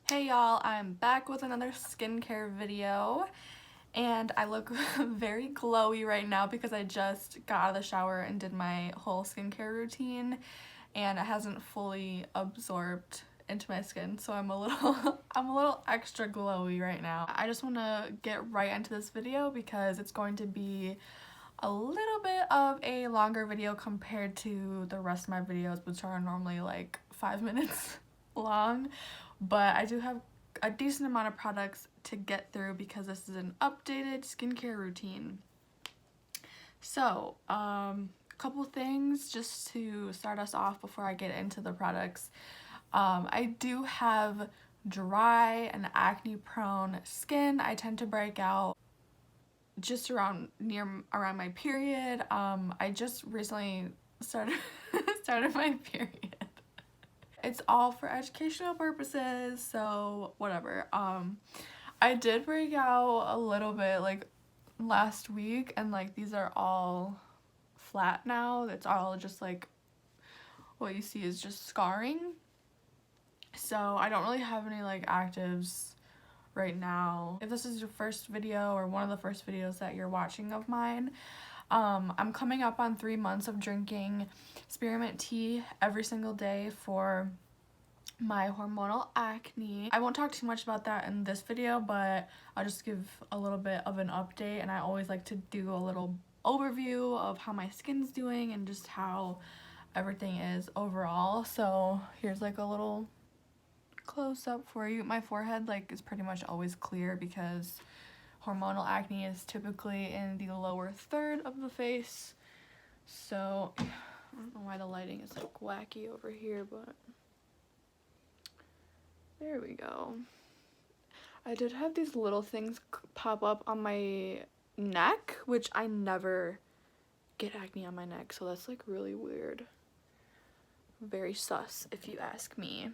Hey y'all, I'm back with another skincare video and I look very glowy right now because I just got out of the shower and did my whole skincare routine and it hasn't fully absorbed into my skin, so I'm a little I'm a little extra glowy right now. I just want to get right into this video because it's going to be a little bit of a longer video compared to the rest of my videos, which are normally like 5 minutes long. But I do have a decent amount of products to get through because this is an updated skincare routine. So, a couple things just to start us off before I get into the products. I do have dry and acne prone skin. I tend to break out just around my period. I just recently started my period. It's all for educational purposes, so whatever. I did break out a little bit like last week, and like these are all flat now. It's all just like what you see is just scarring. So I don't really have any like actives right now. If this is your first video or one of the first videos that you're watching of mine, I'm coming up on 3 months of drinking spearmint tea every single day for my hormonal acne. I won't talk too much about that in this video, but I'll just give a little bit of an update, and I always like to do a little overview of how my skin's doing and just how everything is overall. So here's like a little close up for you. My forehead like is pretty much always clear because hormonal acne is typically in the lower third of the face. So I don't know why the lighting is like wacky over here, but there we go. I did have these little things pop up on my neck, which I never get acne on my neck, so that's like really weird. Very sus, if you ask me.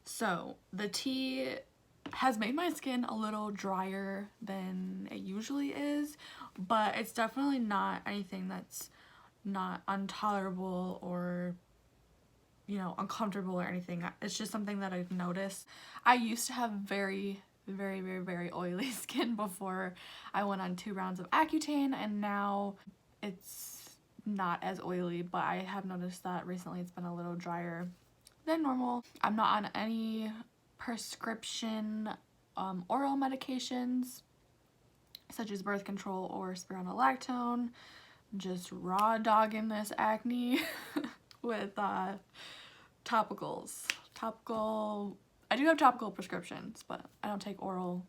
So the tea has made my skin a little drier than it usually is, but it's definitely not anything that's not intolerable or, you know, uncomfortable or anything. It's just something that I've noticed. I used to have very oily skin before I went on 2 rounds of Accutane, and now it's not as oily, but I have noticed that recently it's been a little drier than normal. I'm not on any prescription oral medications such as birth control or spironolactone. Just raw dogging this acne with topicals. I do have topical prescriptions, but I don't take oral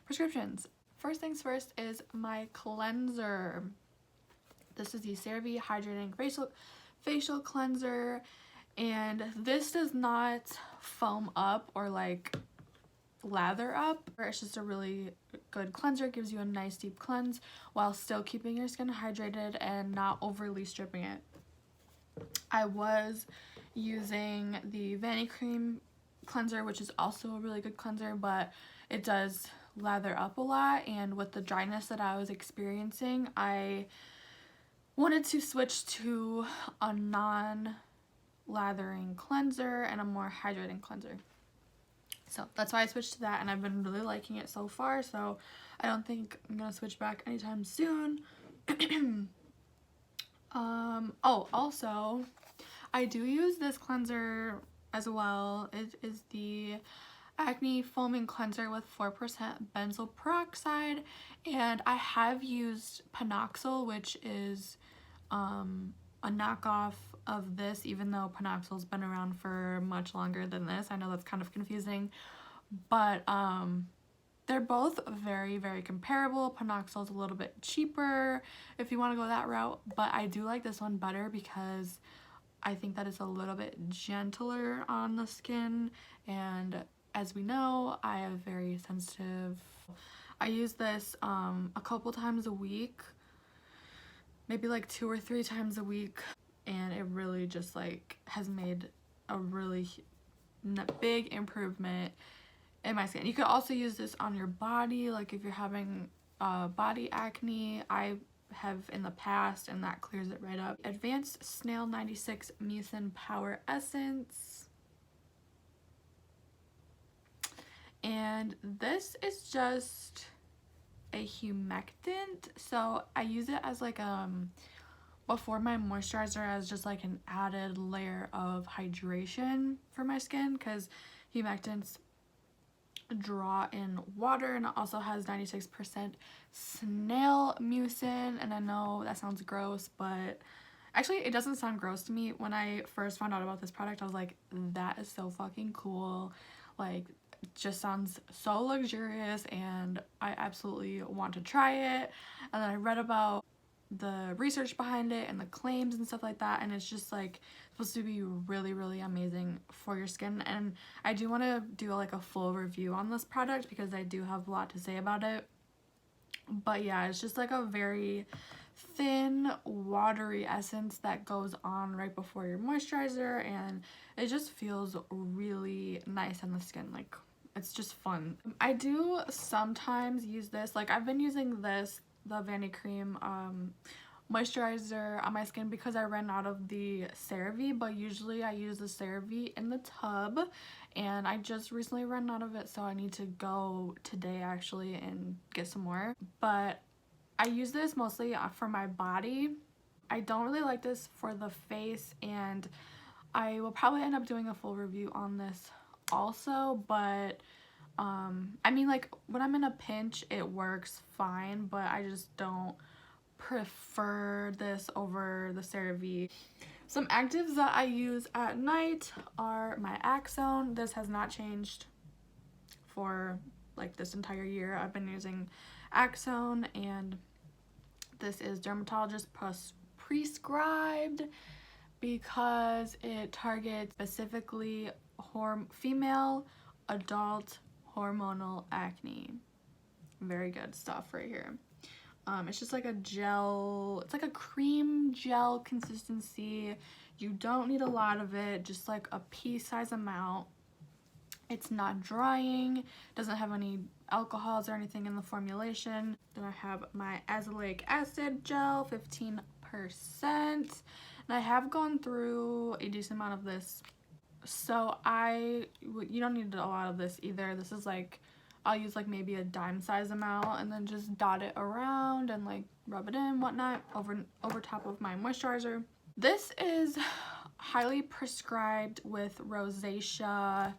prescriptions. First things first is my cleanser. This is the CeraVe Hydrating Facial Cleanser, and this does not foam up or like lather up. It's just a really good cleanser. It gives you a nice deep cleanse while still keeping your skin hydrated and not overly stripping it. I was using the Vanity Cream cleanser, which is also a really good cleanser, but it does lather up a lot, and with the dryness that I was experiencing, I wanted to switch to a non-lathering cleanser and a more hydrating cleanser. So that's why I switched to that, and I've been really liking it so far, so I don't think I'm gonna switch back anytime soon. Oh, also, I do use this cleanser as well. It is the Acne Foaming Cleanser with 4% benzoyl peroxide, and I have used Penoxyl, which is a knockoff of this, even though Penoxyl's been around for much longer than this. I know that's kind of confusing, but they're both very comparable. Penoxyl's a little bit cheaper if you want to go that route, but I do like this one better because I think that it's a little bit gentler on the skin, and as we know, I have very sensitive. I use this a couple times a week, maybe like 2 or 3 times a week, and it really just like has made a really big improvement in my skin. You could also use this on your body, like if you're having body acne. I have in the past, and that clears it right up. Advanced Snail 96 Mucin Power Essence. And this is just a humectant, so I use it as like before my moisturizer as just like an added layer of hydration for my skin, because humectants draw in water, and it also has 96% snail mucin. And I know that sounds gross, but actually it doesn't sound gross to me. When I first found out about this product, I was like, that is so fucking cool, like just sounds so luxurious, and I absolutely want to try it. And then I read about the research behind it and the claims and stuff like that, and it's just like supposed to be really, really amazing for your skin. And I do want to do like a full review on this product because I do have a lot to say about it. But yeah, it's just like a very thin, watery essence that goes on right before your moisturizer, and it just feels really nice on the skin. Like, it's just fun. I do sometimes use this, like I've been using this, the Vanity Cream moisturizer on my skin because I ran out of the CeraVe, but usually I use the CeraVe in the tub, and I just recently ran out of it, so I need to go today actually and get some more. But I use this mostly for my body. I don't really like this for the face, and I will probably end up doing a full review on this also. But I mean, like when I'm in a pinch it works fine, but I just don't prefer this over the CeraVe. Some actives that I use at night are my Axone. This has not changed for like this entire year. I've been using Axone, and this is dermatologist prescribed because it targets specifically female adult hormonal acne. Very good stuff right here. It's just like a gel, it's like a cream gel consistency. You don't need a lot of it, just like a pea-sized amount. It's not drying, doesn't have any alcohols or anything in the formulation. Then I have my Azelaic Acid gel, 15%. And I have gone through a decent amount of this. So you don't need a lot of this either. This is like, I'll use like maybe a dime size amount and then just dot it around and like rub it in, whatnot, over top of my moisturizer. This is highly prescribed with rosacea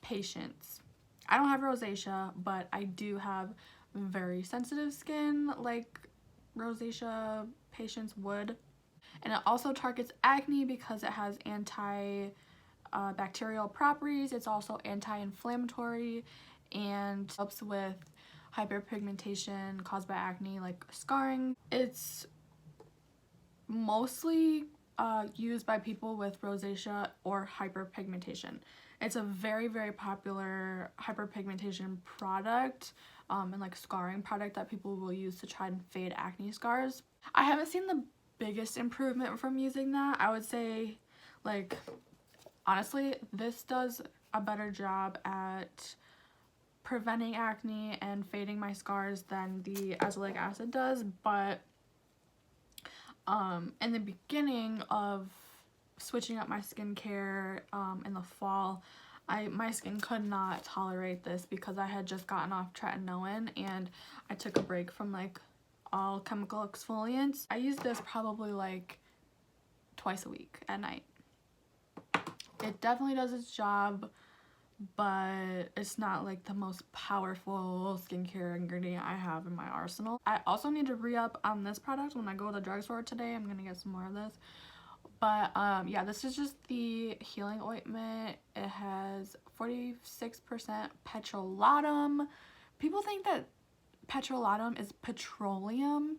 patients. I don't have rosacea, but I do have very sensitive skin like rosacea patients would. And it also targets acne because it has antibacterial properties. It's also anti-inflammatory and helps with hyperpigmentation caused by acne, like scarring. It's mostly used by people with rosacea or hyperpigmentation. It's a very, very popular hyperpigmentation product and like scarring product that people will use to try and fade acne scars. I haven't seen the biggest improvement from using that. I would say, like, honestly, this does a better job at preventing acne and fading my scars than the Azelaic Acid does. But in the beginning of switching up my skincare in the fall, my skin could not tolerate this because I had just gotten off tretinoin and I took a break from like all chemical exfoliants. I use this probably like twice a week at night. It definitely does its job, but it's not like the most powerful skincare ingredient I have in my arsenal. I also need to re-up on this product when I go to the drugstore today. I'm gonna get some more of this. But yeah, this is just the healing ointment. It has 46% petrolatum. People think that petrolatum is petroleum.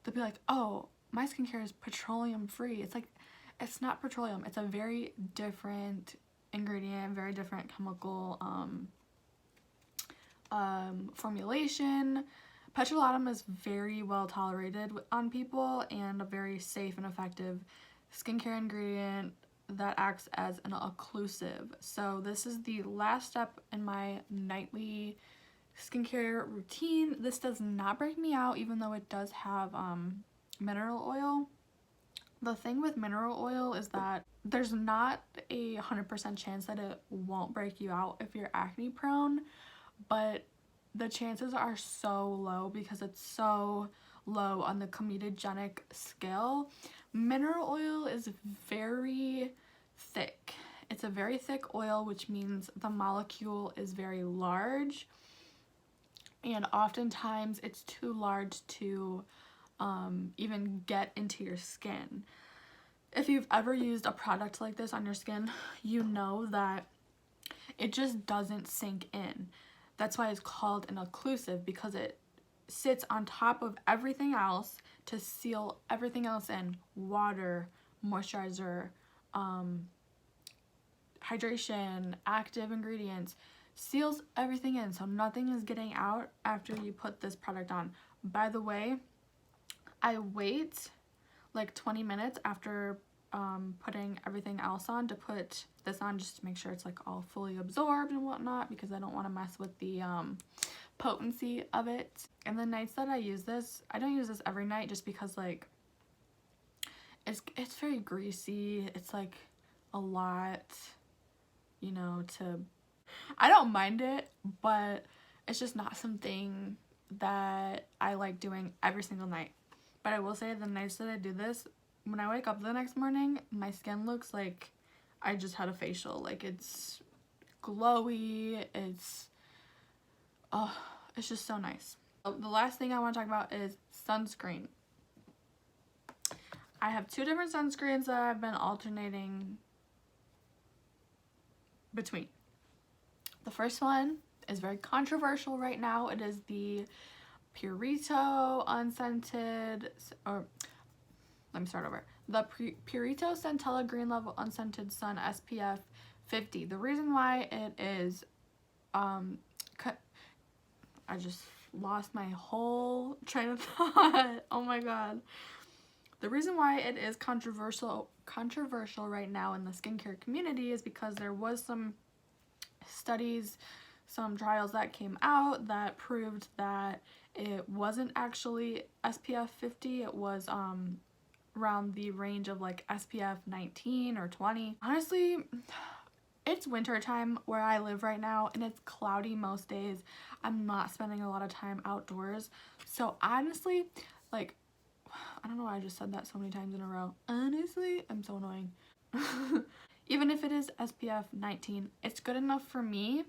They'll be like, oh, my skincare is petroleum free. It's like, it's not petroleum. It's a very different ingredient, very different chemical formulation. Petrolatum is very well tolerated on people and a very safe and effective skincare ingredient that acts as an occlusive. So this is the last step in my nightly skincare routine. This does not break me out, even though it does have mineral oil. The thing with mineral oil is that there's not a 100% chance that it won't break you out if you're acne prone, but the chances are so low because it's so low on the comedogenic scale. Mineral oil is very thick. It's a very thick oil, which means the molecule is very large, and oftentimes it's too large to even get into your skin. If you've ever used a product like this on your skin, you know that it just doesn't sink in. That's why it's called an occlusive, because it sits on top of everything else to seal everything else in. Water, moisturizer, hydration, active ingredients, seals everything in, so nothing is getting out after you put this product on. By the way, I wait like 20 minutes after putting everything else on to put this on, just to make sure it's like all fully absorbed and whatnot, because I don't want to mess with the potency of it. And the nights that I use this, I don't use this every night just because like it's very greasy. It's like a lot, you know, I don't mind it, but it's just not something that I like doing every single night. But I will say the nights that I do this, when I wake up the next morning, my skin looks like I just had a facial. Like, it's glowy, it's just so nice. The last thing I want to talk about is sunscreen. I have two different sunscreens that I've been alternating between. The first one is very controversial right now. It is the Purito unscented, or let me start over. The Purito Centella Green Level Unscented Sun SPF 50. The reason why it is, I just lost my whole train of thought. Oh my god. The reason why it is controversial right now in the skincare community is because there was some studies, some trials that came out that proved that it wasn't actually SPF 50. It was around the range of like SPF 19 or 20. Honestly, it's winter time where I live right now, and it's cloudy most days. I'm not spending a lot of time outdoors, so honestly, like, I don't know why I just said that so many times in a row. Honestly, I'm so annoying. Even if it is SPF 19, it's good enough for me,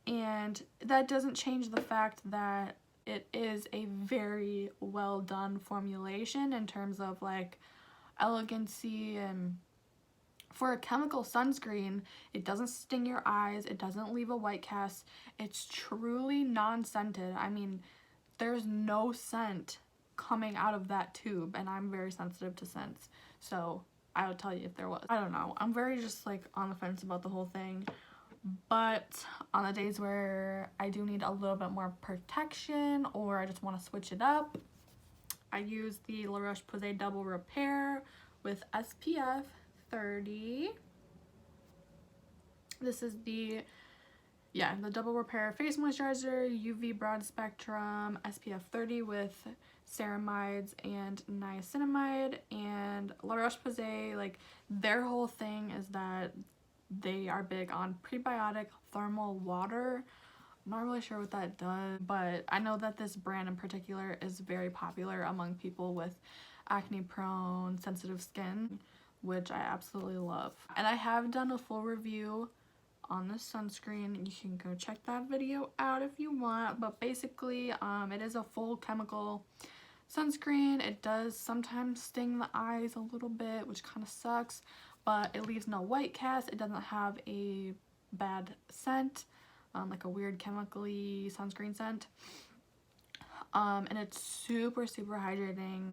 and that doesn't change the fact that it is a very well done formulation in terms of like elegancy, and for a chemical sunscreen, it doesn't sting your eyes, it doesn't leave a white cast, it's truly non-scented. I mean, there's no scent coming out of that tube, and I'm very sensitive to scents, so I would tell you if there was. I don't know, I'm very just like on the fence about the whole thing. But on the days where I do need a little bit more protection, or I just want to switch it up, I use the La Roche-Posay Double Repair with SPF 30. This is the Double Repair Face Moisturizer, UV Broad Spectrum, SPF 30 with ceramides and niacinamide. And La Roche-Posay, like, their whole thing is that they are big on prebiotic thermal water. I'm not really sure what that does, but I know that this brand in particular is very popular among people with acne prone, sensitive skin, which I absolutely love. And I have done a full review on this sunscreen. You can go check that video out if you want, but basically it is a full chemical sunscreen. It does sometimes sting the eyes a little bit, which kind of sucks, but it leaves no white cast. It doesn't have a bad scent, like a weird chemically sunscreen scent, and it's super hydrating.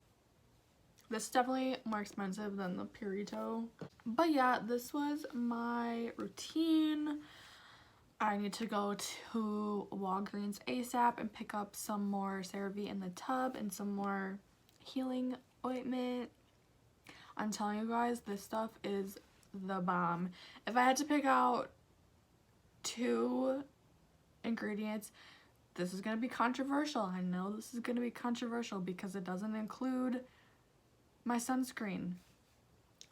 This is definitely more expensive than the Purito, but yeah, this was my routine. I need to go to Walgreens ASAP and pick up some more CeraVe in the tub and some more healing ointment. I'm telling you guys, this stuff is the bomb. If I had to pick out 2 ingredients, this is going to be controversial. I know this is going to be controversial because it doesn't include my sunscreen.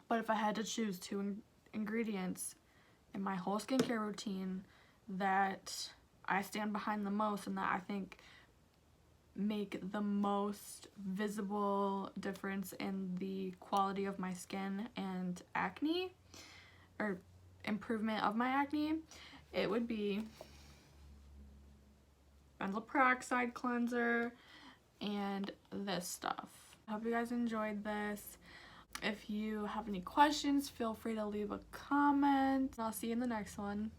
But if I had to choose two ingredients in my whole skincare routine that I stand behind the most and that I think make the most visible difference in the quality of my skin and acne, or improvement of my acne, it would be benzoyl peroxide cleanser and this stuff. I hope you guys enjoyed this. If you have any questions, feel free to leave a comment. I'll see you in the next one.